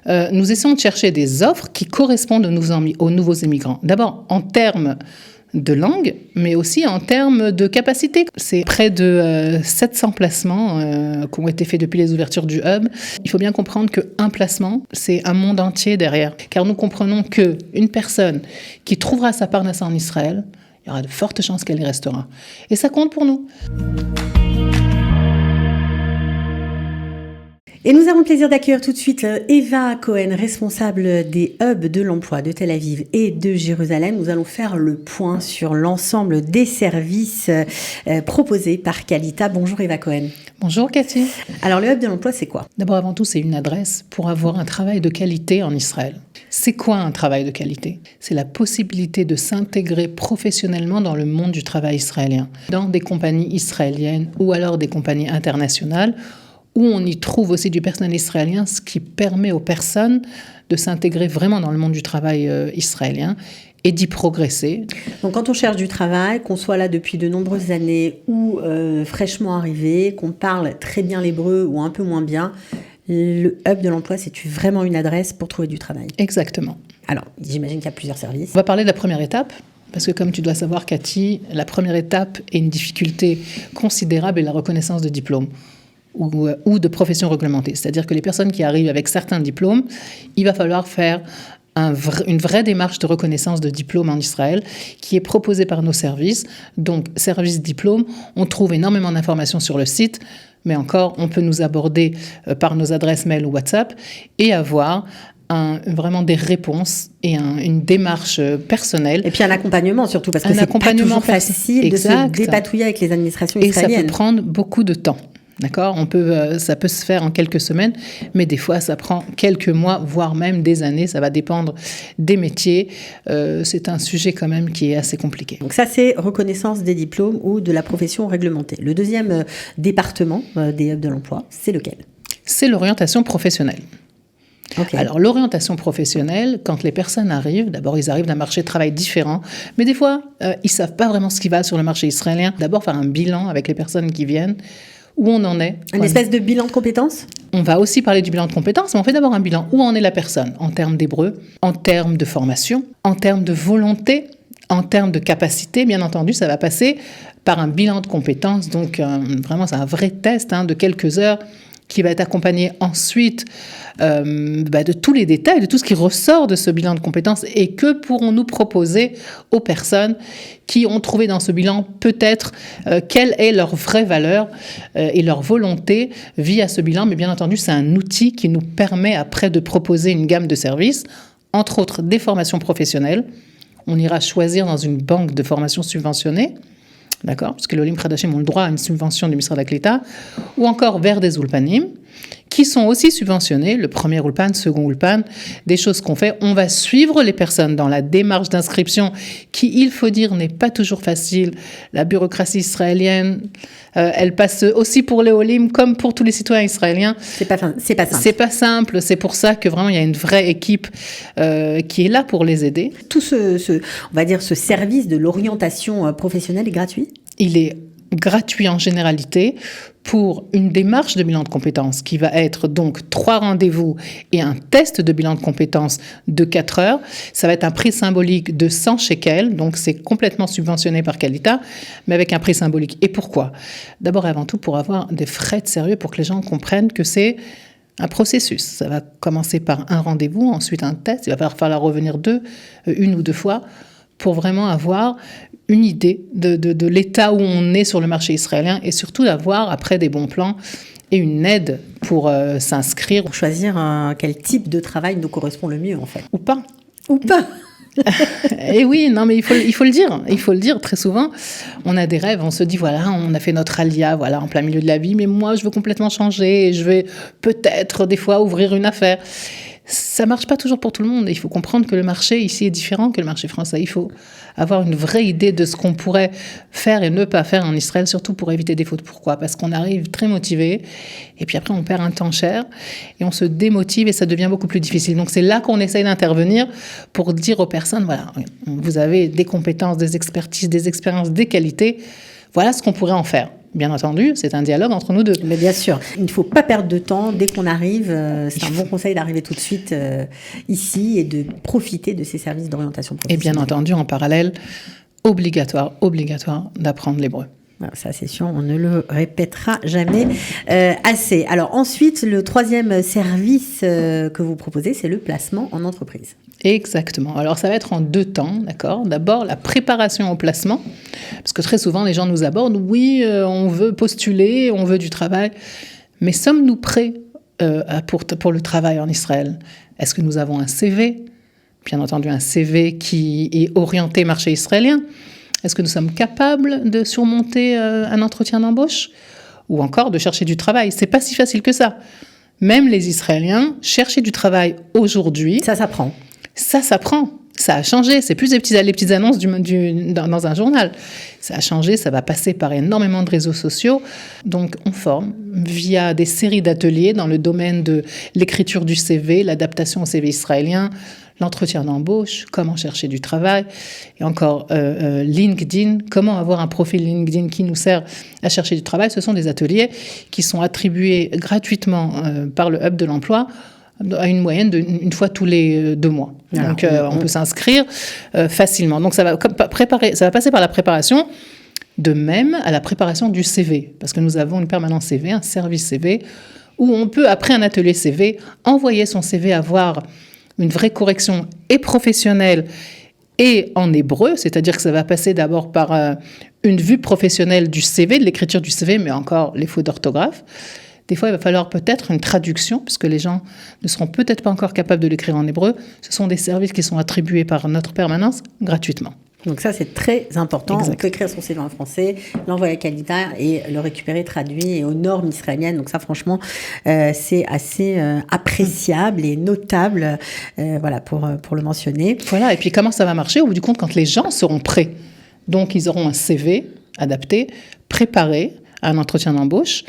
nous essayons de chercher des offres qui correspondent aux nouveaux immigrants. D'abord, en termes de langue, mais aussi en termes de capacité. C'est près de 700 placements qui ont été faits depuis les ouvertures du hub. Il faut bien comprendre qu'un placement, c'est un monde entier derrière. Car nous comprenons qu'une personne qui trouvera sa parnasse en Israël, il y aura de fortes chances qu'elle y restera. Et ça compte pour nous. Et nous avons le plaisir d'accueillir tout de suite Eva Cohen, responsable des hubs de l'emploi de Tel Aviv et de Jérusalem. Nous allons faire le point sur l'ensemble des services proposés par Qualita. Bonjour Eva Cohen. Bonjour Cathy. Alors le hub de l'emploi, c'est quoi ? D'abord, avant tout, c'est une adresse pour avoir un travail de qualité en Israël. C'est quoi un travail de qualité ? C'est la possibilité de s'intégrer professionnellement dans le monde du travail israélien, dans des compagnies israéliennes ou alors des compagnies internationales, où on y trouve aussi du personnel israélien, ce qui permet aux personnes de s'intégrer vraiment dans le monde du travail israélien et d'y progresser. Donc quand on cherche du travail, qu'on soit là depuis de nombreuses années ou fraîchement arrivé, qu'on parle très bien l'hébreu ou un peu moins bien, le hub de l'emploi, c'est vraiment une adresse pour trouver du travail. Exactement. Alors, j'imagine qu'il y a plusieurs services. On va parler de la première étape. Parce que comme tu dois savoir, Cathy, la première étape est une difficulté considérable et la reconnaissance de diplôme. Ou de profession réglementée. C'est-à-dire que les personnes qui arrivent avec certains diplômes, il va falloir faire une vraie démarche de reconnaissance de diplôme en Israël qui est proposée par nos services. Donc, service diplôme, on trouve énormément d'informations sur le site, mais encore, on peut nous aborder par nos adresses mail ou WhatsApp et avoir vraiment des réponses et une démarche personnelle. Et puis un accompagnement surtout, parce que c'est pas toujours facile de se dépatouiller avec les administrations israéliennes. Et ça peut prendre beaucoup de temps. D'accord ? Ça peut se faire en quelques semaines, mais des fois, ça prend quelques mois, voire même des années. Ça va dépendre des métiers. C'est un sujet quand même qui est assez compliqué. Donc ça, c'est reconnaissance des diplômes ou de la profession réglementée. Le deuxième département des hubs de l'emploi, c'est lequel ? C'est l'orientation professionnelle. Okay. Alors, l'orientation professionnelle, quand les personnes arrivent, d'abord, ils arrivent d'un marché de travail différent, mais des fois, ils ne savent pas vraiment ce qui va sur le marché israélien. D'abord, faire un bilan avec les personnes qui viennent. Où on en est. Une espèce de bilan de compétences ? On va aussi parler du bilan de compétences, mais on fait d'abord un bilan. Où en est la personne en termes d'hébreu, en termes de formation, en termes de volonté, en termes de capacité. Bien entendu, ça va passer par un bilan de compétences. Donc, vraiment, c'est un vrai test de quelques heures qui va être accompagné ensuite de tous les détails, de tout ce qui ressort de ce bilan de compétences et que pourrons-nous proposer aux personnes qui ont trouvé dans ce bilan peut-être quelle est leur vraie valeur et leur volonté via ce bilan. Mais bien entendu, c'est un outil qui nous permet après de proposer une gamme de services, entre autres des formations professionnelles. On ira choisir dans une banque de formation subventionnée, d'accord, parce que les Olim Khadashim ont le droit à une subvention du ministère de la Clita, ou encore vers des Ulpanim, qui sont aussi subventionnés, le premier Ulpan, second Ulpan, des choses qu'on fait. On va suivre les personnes dans la démarche d'inscription, qui, il faut dire, n'est pas toujours facile. La bureaucratie israélienne, elle passe aussi pour les Olim, comme pour tous les citoyens israéliens. C'est pas simple. C'est pas simple, c'est pour ça que vraiment il y a une vraie équipe qui est là pour les aider. Tout on va dire, ce service de l'orientation professionnelle est gratuit ? Il est gratuit en généralité pour une démarche de bilan de compétences qui va être donc 3 rendez-vous et un test de bilan de compétences de 4 heures. Ça va être un prix symbolique de 100 shekels, donc c'est complètement subventionné par Qualita, mais avec un prix symbolique. Et pourquoi ? D'abord et avant tout pour avoir des frais de sérieux, pour que les gens comprennent que c'est un processus. Ça va commencer par un rendez-vous, ensuite un test, il va falloir revenir une ou deux fois pour vraiment avoir une idée de l'état où on est sur le marché israélien et surtout d'avoir après des bons plans et une aide pour s'inscrire. Pour choisir quel type de travail nous correspond le mieux en fait. Ou pas. Et oui, non, mais il faut le dire. Il faut le dire très souvent. On a des rêves, on se dit, voilà, on a fait notre alia, voilà, en plein milieu de la vie, mais moi, je veux complètement changer et je vais peut-être des fois ouvrir une affaire. Ça marche pas toujours pour tout le monde. Il faut comprendre que le marché ici est différent que le marché français. Il faut avoir une vraie idée de ce qu'on pourrait faire et ne pas faire en Israël, surtout pour éviter des fautes. Pourquoi ? Parce qu'on arrive très motivé et puis après on perd un temps cher et on se démotive et ça devient beaucoup plus difficile. Donc c'est là qu'on essaye d'intervenir pour dire aux personnes, voilà, vous avez des compétences, des expertises, des expériences, des qualités. Voilà ce qu'on pourrait en faire. Bien entendu, c'est un dialogue entre nous deux. Mais bien sûr, il ne faut pas perdre de temps. Dès qu'on arrive, c'est un bon conseil d'arriver tout de suite ici et de profiter de ces services d'orientation professionnelle. Et bien entendu, en parallèle, obligatoire d'apprendre l'hébreu. Ça, c'est sûr, on ne le répétera jamais assez. Alors ensuite, le troisième service que vous proposez, c'est le placement en entreprise. Exactement. Alors ça va être en 2 temps, d'accord ? D'abord, la préparation au placement, parce que très souvent, les gens nous abordent, oui, on veut postuler, on veut du travail, mais sommes-nous prêts pour le travail en Israël ? Est-ce que nous avons un CV ? Bien entendu, un CV qui est orienté marché israélien. Est-ce que nous sommes capables de surmonter un entretien d'embauche ? Ou encore de chercher du travail ? C'est pas si facile que ça. Même les Israéliens, chercher du travail aujourd'hui... Ça s'apprend. Ça s'apprend. Ça a changé. C'est plus les petites annonces dans un journal. Ça a changé. Ça va passer par énormément de réseaux sociaux. Donc, on forme via des séries d'ateliers dans le domaine de l'écriture du CV, l'adaptation au CV israélien, l'entretien d'embauche, comment chercher du travail, et encore LinkedIn, comment avoir un profil LinkedIn qui nous sert à chercher du travail. Ce sont des ateliers qui sont attribués gratuitement par le Hub de l'emploi à une moyenne d'une fois tous les 2 mois. Alors, donc, on peut s'inscrire facilement. Donc, ça va passer par la préparation, de même à la préparation du CV, parce que nous avons une permanence CV, un service CV, où on peut, après un atelier CV, envoyer son CV avoir une vraie correction et professionnelle et en hébreu, c'est-à-dire que ça va passer d'abord par une vue professionnelle du CV, de l'écriture du CV, mais encore les fautes d'orthographe. Des fois, il va falloir peut-être une traduction, parce que les gens ne seront peut-être pas encore capables de l'écrire en hébreu. Ce sont des services qui sont attribués par notre permanence gratuitement. Donc ça, c'est très important. Exact. On peut écrire son CV en français, l'envoyer à Kalita et le récupérer traduit et aux normes israéliennes. Donc ça, franchement, c'est assez appréciable et notable, voilà, pour le mentionner. Voilà, et puis comment ça va marcher au bout du compte quand les gens seront prêts. Donc, ils auront un CV adapté, préparé à un entretien d'embauche,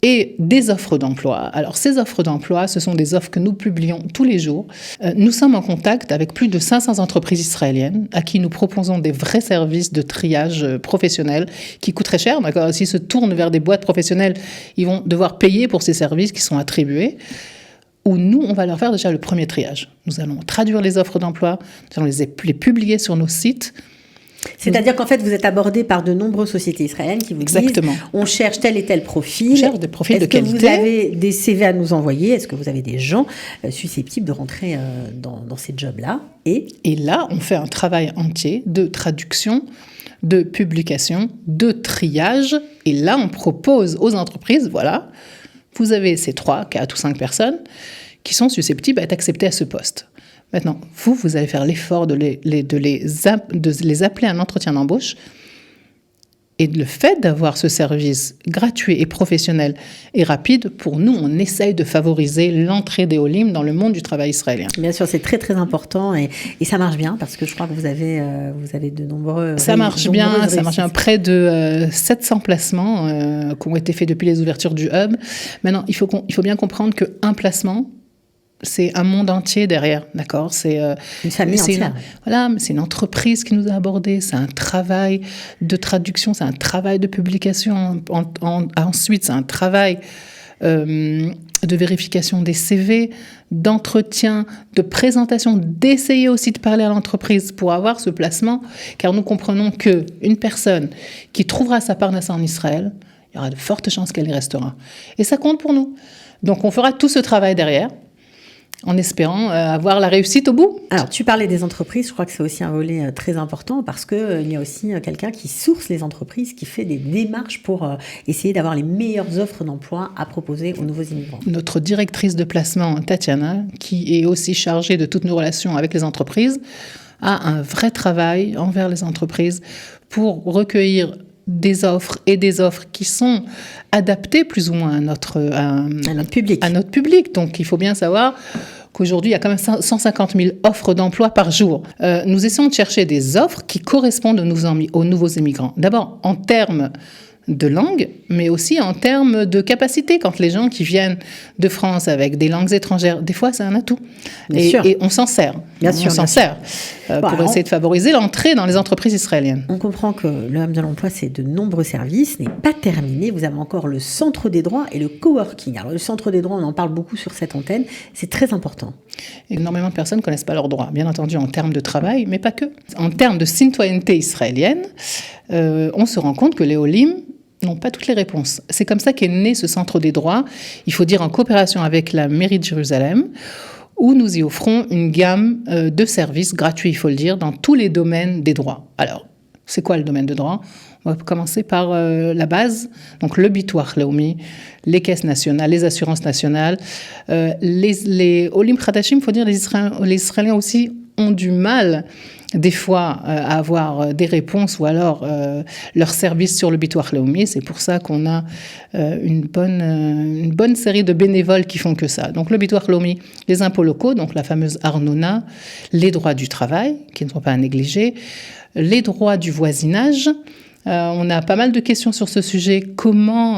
et des offres d'emploi. Alors, ces offres d'emploi, ce sont des offres que nous publions tous les jours. Nous sommes en contact avec plus de 500 entreprises israéliennes à qui nous proposons des vrais services de triage professionnel qui coûtent très cher. D'accord ? S'ils se tournent vers des boîtes professionnelles, ils vont devoir payer pour ces services qui sont attribués. Où nous, on va leur faire déjà le premier triage. Nous allons traduire les offres d'emploi, nous allons les publier sur nos sites. C'est-à-dire qu'en fait, vous êtes abordé par de nombreuses sociétés israéliennes qui vous Exactement. disent on cherche tel et tel profil. On cherche des profils de qualité. Est-ce que vous avez des CV à nous envoyer ? Est-ce que vous avez des gens susceptibles de rentrer dans ces jobs-là ? Et là, on fait un travail entier de traduction, de publication, de triage. Et là, on propose aux entreprises, voilà, vous avez ces 3, 4 ou 5 personnes qui sont susceptibles d'être acceptées à ce poste. Maintenant, vous allez faire l'effort de les appeler à un entretien d'embauche. Et le fait d'avoir ce service gratuit et professionnel et rapide, pour nous, on essaye de favoriser l'entrée des Olim dans le monde du travail israélien. Bien sûr, c'est très très important et ça marche bien parce que je crois que vous avez de nombreux... Ça marche bien, près de 700 placements qui ont été faits depuis les ouvertures du Hub. Maintenant, il faut bien comprendre qu'un placement, c'est un monde entier derrière, d'accord ? C'est une famille entière. C'est une entreprise qui nous a abordés, c'est un travail de traduction, c'est un travail de publication. Ensuite, c'est un travail de vérification des CV, d'entretien, de présentation, d'essayer aussi de parler à l'entreprise pour avoir ce placement, car nous comprenons qu'une personne qui trouvera sa parnassa en Israël, il y aura de fortes chances qu'elle y restera. Et ça compte pour nous. Donc, on fera tout ce travail derrière, en espérant avoir la réussite au bout. Alors, tu parlais des entreprises, je crois que c'est aussi un volet très important parce qu'il y a aussi quelqu'un qui source les entreprises, qui fait des démarches pour essayer d'avoir les meilleures offres d'emploi à proposer aux nouveaux immigrants. Notre directrice de placement, Tatiana, qui est aussi chargée de toutes nos relations avec les entreprises, a un vrai travail envers les entreprises pour recueillir des offres qui sont adaptées plus ou moins à notre public. Donc, il faut bien savoir qu'aujourd'hui, il y a quand même 150 000 offres d'emploi par jour. Nous essayons de chercher des offres qui correspondent aux nouveaux immigrants. D'abord, en termes de langue, mais aussi en termes de capacité. Quand les gens qui viennent de France avec des langues étrangères, des fois c'est un atout. Et on s'en sert. Pour essayer de favoriser l'entrée dans les entreprises israéliennes. On comprend que le Hub de l'emploi, c'est de nombreux services, n'est pas terminé. Vous avez encore le centre des droits et le coworking. Alors le centre des droits, on en parle beaucoup sur cette antenne, c'est très important. Énormément de personnes ne connaissent pas leurs droits, bien entendu en termes de travail, mais pas que. En termes de citoyenneté israélienne, on se rend compte que les Olim n'ont pas toutes les réponses. C'est comme ça qu'est né ce centre des droits, il faut dire en coopération avec la mairie de Jérusalem, où nous y offrons une gamme de services gratuits, il faut le dire, dans tous les domaines des droits. Alors, c'est quoi le domaine de droit ? On va commencer par la base, donc le Bitoach Leumi, les caisses nationales, les assurances nationales. Les Olim Khadashim, il faut dire, les Israéliens aussi ont du mal des fois à avoir des réponses ou alors leur service sur le Bitoach Leumi. C'est pour ça qu'on a une bonne série de bénévoles qui font que ça. Donc le Bitoach Leumi, les impôts locaux, donc la fameuse Arnona, les droits du travail, qui ne sont pas à négliger, les droits du voisinage. On a pas mal de questions sur ce sujet. Comment,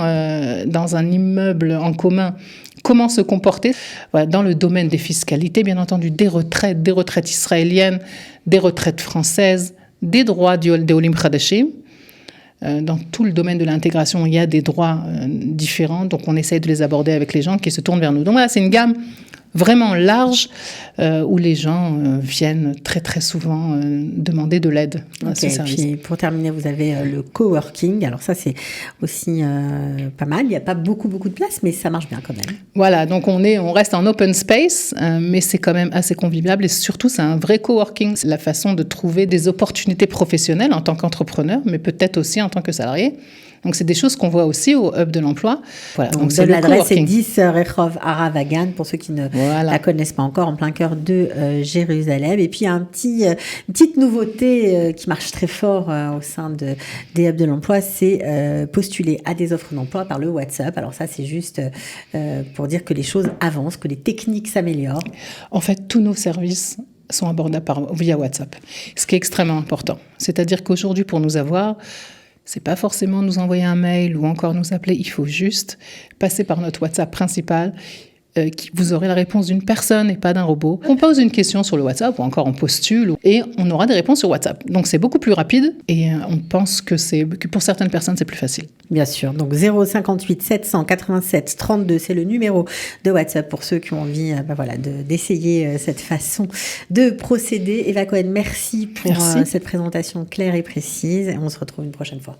dans un immeuble en commun, comment se comporter dans le domaine des fiscalités, bien entendu, des retraites israéliennes, des retraites françaises, des droits des Olim Khadashim. Dans tout le domaine de l'intégration, il y a des droits différents, donc on essaye de les aborder avec les gens qui se tournent vers nous. Donc voilà, c'est une gamme vraiment large où les gens viennent très très souvent demander de l'aide à ce service. Et puis pour terminer, vous avez le coworking. Alors ça c'est aussi pas mal. Il n'y a pas beaucoup de place, mais ça marche bien quand même. Voilà, donc on reste en open space, mais c'est quand même assez convivial et surtout c'est un vrai coworking. C'est la façon de trouver des opportunités professionnelles en tant qu'entrepreneur, mais peut-être aussi en tant que salarié. Donc, c'est des choses qu'on voit aussi au Hub de l'emploi. Voilà, donc c'est l'adresse, c'est 10 Rehov Aravagan, pour ceux qui ne la connaissent pas encore, en plein cœur de Jérusalem. Et puis, une petite nouveauté qui marche très fort au sein des Hubs de l'emploi, c'est postuler à des offres d'emploi par le WhatsApp. Alors ça, c'est juste pour dire que les choses avancent, que les techniques s'améliorent. En fait, tous nos services sont abordables via WhatsApp, ce qui est extrêmement important. C'est-à-dire qu'aujourd'hui, pour nous avoir... C'est pas forcément nous envoyer un mail ou encore nous appeler. Il faut juste passer par notre WhatsApp principal. Vous aurez la réponse d'une personne et pas d'un robot. On pose une question sur le WhatsApp ou encore on postule et on aura des réponses sur WhatsApp. Donc c'est beaucoup plus rapide et on pense que pour certaines personnes c'est plus facile. Bien sûr. Donc 058 787 32, c'est le numéro de WhatsApp pour ceux qui ont envie d'essayer cette façon de procéder. Eva Cohen, merci pour cette présentation claire et précise. On se retrouve une prochaine fois.